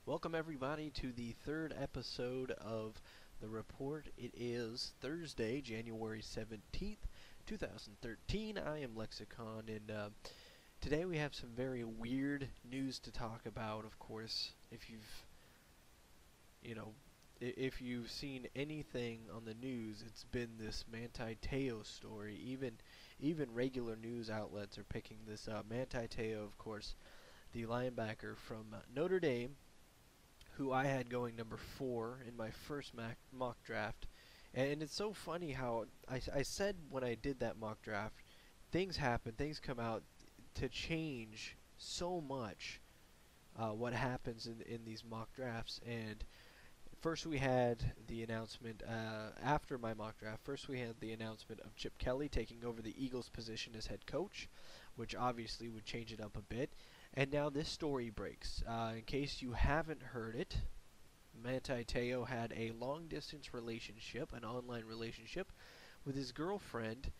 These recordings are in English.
Welcome everybody to the third episode of The Report. It is Thursday, January 17th, 2013. I am Lexicon, and today we have some very weird news to talk about, of course. You know, if you've seen anything on the news, it's been this Manti Te'O story. Even regular news outlets are picking this up. Manti Te'O, of course, the linebacker from Notre Dame, who I had going number 4 in my first mock draft. And it's so funny how I said when I did that mock draft, things happen, things come out to change so much what happens in these mock drafts. And first we had the announcement, after my mock draft, first we had the announcement of Chip Kelly taking over the Eagles' position as head coach, which obviously would change it up a bit. And now this story breaks. In case you haven't heard it, Manti Te'O had a long-distance relationship, an online relationship, with his girlfriend,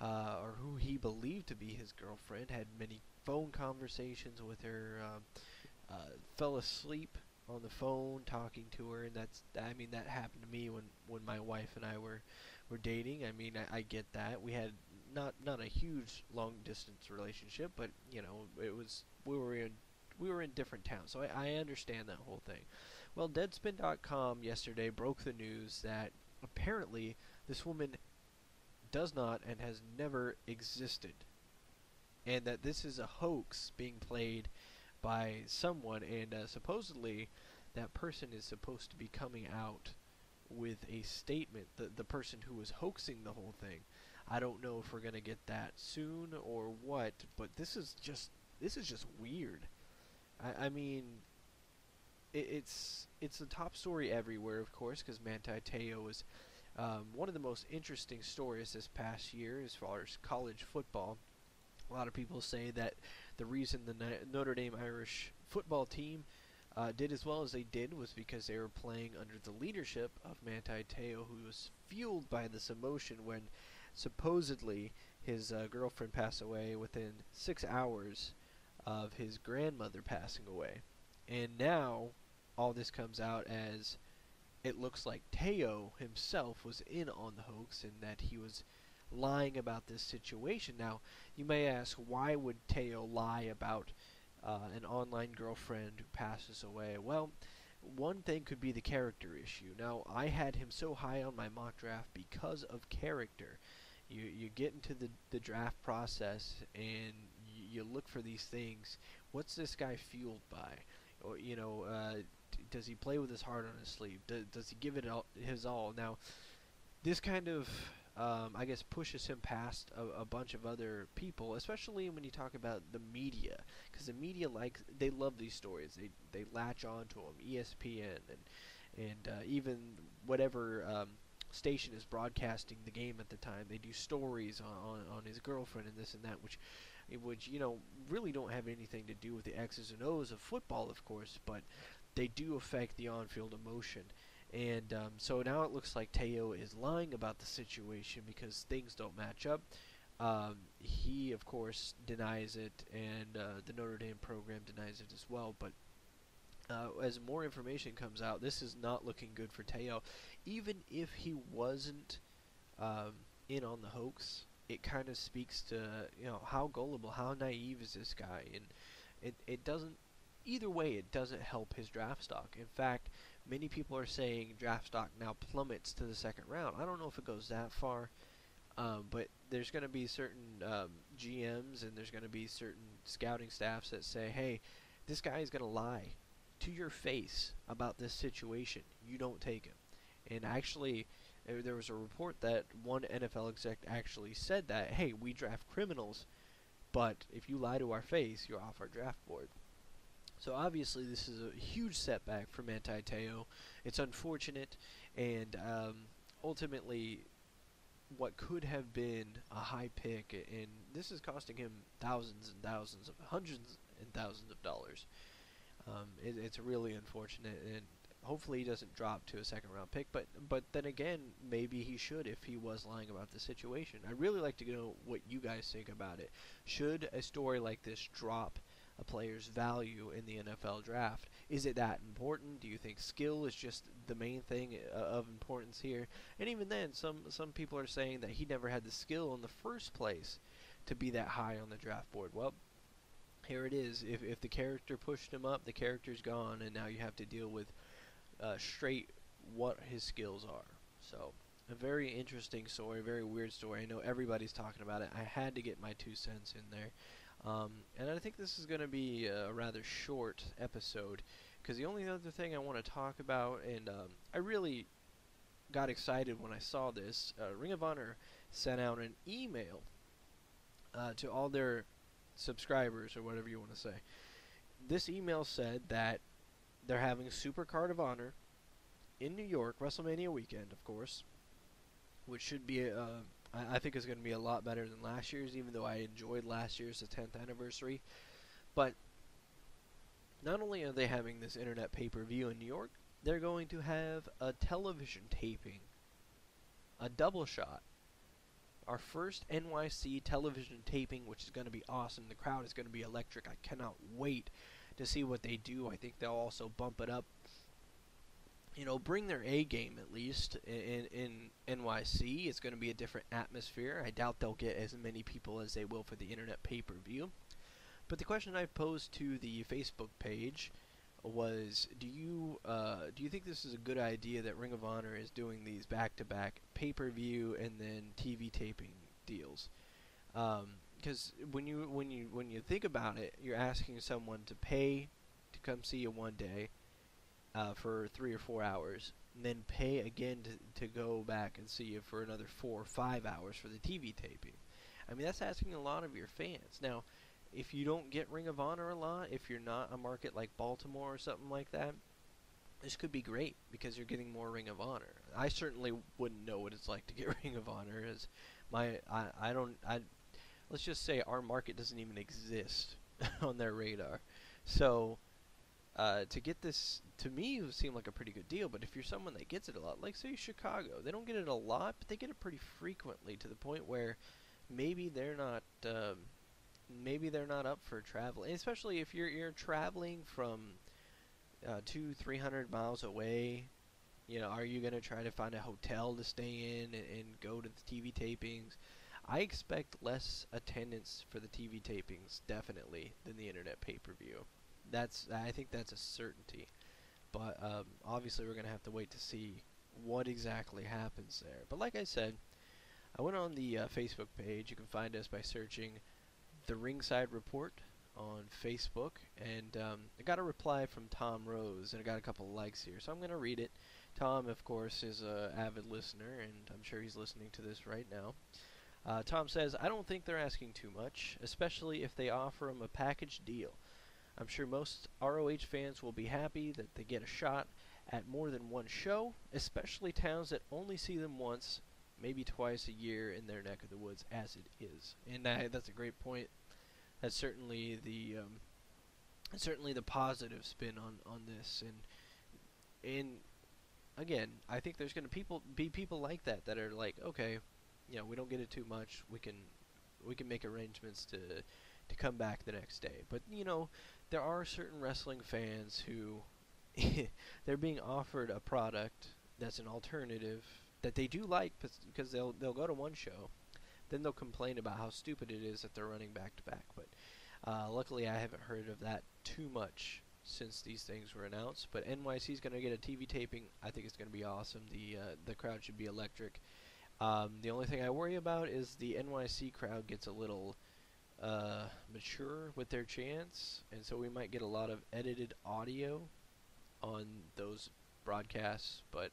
or who he believed to be his girlfriend, had many phone conversations with her, fell asleep on the phone talking to her, and that happened to me when my wife and I were dating. I get that. We had not a huge long distance relationship, but it was we were in different towns, so I understand that whole thing. Well, Deadspin.com yesterday broke the news that apparently this woman does not and has never existed, and that this is a hoax being played by someone, and supposedly that person is supposed to be coming out with a statement, the person who was hoaxing the whole thing. I don't know if we're going to get that soon or what, but this is just weird. I mean, it's the top story everywhere, of course, because Manti Te'O is one of the most interesting stories this past year as far as college football. A lot of people say that the reason the Notre Dame Irish football team did as well as they did was because they were playing under the leadership of Manti Te'O, who was fueled by this emotion when supposedly his girlfriend passed away within 6 hours of his grandmother passing away. And now all this comes out as it looks like Te'O himself was in on the hoax and that he was lying about this situation. Now, you may ask, why would Te'O lie about an online girlfriend who passes away? Well, one thing could be the character issue. Now, I had him so high on my mock draft because of character. You get into the draft process and you look for these things. What's this guy fueled by? Or, does he play with his heart on his sleeve? Does he give it his all? Now, this kind of I guess pushes him past a bunch of other people, especially when you talk about the media, because the media they love these stories. They latch on to them. ESPN and even whatever station is broadcasting the game at the time, they do stories on his girlfriend and this and that, which really don't have anything to do with the X's and O's of football, of course, but they do affect the on-field emotion. And so now it looks like Te'O is lying about the situation because things don't match up. He, of course, denies it, and the Notre Dame program denies it as well. But as more information comes out, this is not looking good for Te'O. Even if he wasn't in on the hoax, it kind of speaks to how gullible, how naive is this guy, and it doesn't. Either way, it doesn't help his draft stock. In fact, many people are saying draft stock now plummets to the second round. I don't know if it goes that far, but there's going to be certain GMs and there's going to be certain scouting staffs that say, hey, this guy is going to lie to your face about this situation. You don't take him. And actually, there was a report that one NFL exec actually said that, hey, we draft criminals, but if you lie to our face, you're off our draft board. So obviously this is a huge setback for Manti Te'O. It's unfortunate, and ultimately what could have been a high pick, and this is costing him hundreds and thousands of dollars. It's really unfortunate, and hopefully he doesn't drop to a second round pick, but then again, maybe he should if he was lying about the situation. I'd really like to know what you guys think about it. Should a story like this drop a player's value in the NFL draft? Is it that important? Do you think skill is just the main thing of importance here? And even then, some people are saying that he never had the skill in the first place to be that high on the draft board. Well, here it is. If the character pushed him up, the character's gone, and now you have to deal with straight what his skills are. So, a very interesting story, very weird story. I know everybody's talking about it. I had to get my 2 cents in there. And I think this is going to be a rather short episode, because the only other thing I want to talk about, and I really got excited when I saw this, Ring of Honor sent out an email to all their subscribers, or whatever you want to say. This email said that they're having Super Card of Honor in New York, WrestleMania weekend, of course, which should be, I think it's going to be a lot better than last year's, even though I enjoyed last year's, the 10th anniversary. But not only are they having this internet pay-per-view in New York, they're going to have a television taping, a double shot. Our first NYC television taping, which is going to be awesome. The crowd is going to be electric. I cannot wait to see what they do. I think they'll also bump it up. You know, bring their A game at least in NYC. It's going to be a different atmosphere. I doubt they'll get as many people as they will for the internet pay-per-view. But the question I posed to the Facebook page was, do you think this is a good idea that Ring of Honor is doing these back-to-back pay-per-view and then TV taping deals? Because when you think about it, you're asking someone to pay to come see you one day for 3 or 4 hours, and then pay again to go back and see you for another 4 or 5 hours for the TV taping. I mean, that's asking a lot of your fans. Now, if you don't get Ring of Honor a lot, if you're not a market like Baltimore or something like that, this could be great because you're getting more Ring of Honor. I certainly wouldn't know what it's like to get Ring of Honor, as let's just say our market doesn't even exist on their radar. So to get this, to me, it would seem like a pretty good deal. But if you're someone that gets it a lot, like say Chicago, they don't get it a lot, but they get it pretty frequently, to the point where maybe they're not up for travel. And especially if you're traveling from 200-300 miles away. You know, are you going to try to find a hotel to stay in and go to the TV tapings? I expect less attendance for the TV tapings, definitely, than the internet pay-per-view. I think that's a certainty. But obviously we're going to have to wait to see what exactly happens there. But like I said, I went on the Facebook page. You can find us by searching The Ringside Report on Facebook, and I got a reply from Tom Rose, and I got a couple of likes here, so I'm going to read it. Tom, of course, is an avid listener, and I'm sure he's listening to this right now. Tom says, I don't think they're asking too much, especially if they offer him a package deal. I'm sure most ROH fans will be happy that they get a shot at more than one show, especially towns that only see them once, maybe twice a year in their neck of the woods, as it is. And that's a great point. That's certainly the positive spin on this. And again, I think there's going to be people like that are like, okay, you know, we don't get it too much. We can make arrangements to come back the next day. But you know, there are certain wrestling fans who they're being offered a product that's an alternative that they do like, because they'll go to one show, then they'll complain about how stupid it is that they're running back to back. But luckily, I haven't heard of that too much since these things were announced. But NYC's going to get a TV taping. I think it's going to be awesome. The crowd should be electric. The only thing I worry about is the NYC crowd gets a little mature with their chants, and so we might get a lot of edited audio on those broadcasts. But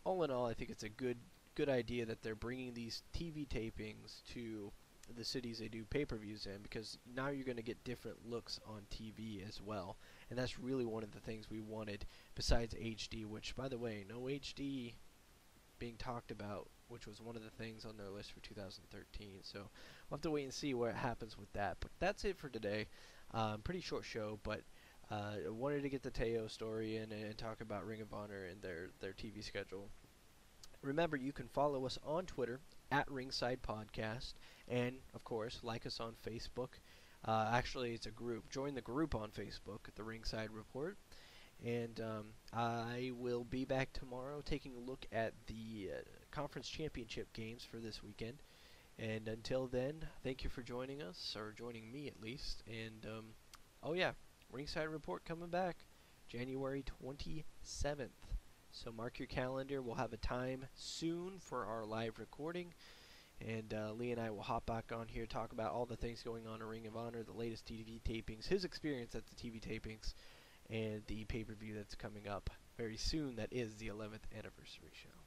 all in all, I think it's a good idea that they're bringing these TV tapings to the cities they do pay-per-views in, because now you're going to get different looks on TV as well, and that's really one of the things we wanted, besides HD, which, by the way, no HD being talked about, which was one of the things on their list for 2013, so we'll have to wait and see what happens with that. But that's it for today. Pretty short show, but I wanted to get the Te'O story in and talk about Ring of Honor and their TV schedule. Remember, you can follow us on Twitter at Ringside Podcast, and of course, like us on Facebook. Actually, it's a group. Join the group on Facebook, The Ringside Report. And I will be back tomorrow taking a look at the conference championship games for this weekend. And until then, thank you for joining us, or joining me at least. And, oh yeah, Ringside Report coming back January 27th. So mark your calendar. We'll have a time soon for our live recording. And Lee and I will hop back on here, talk about all the things going on in Ring of Honor, the latest TV tapings, his experience at the TV tapings, and the pay-per-view that's coming up very soon. That is the 11th anniversary show.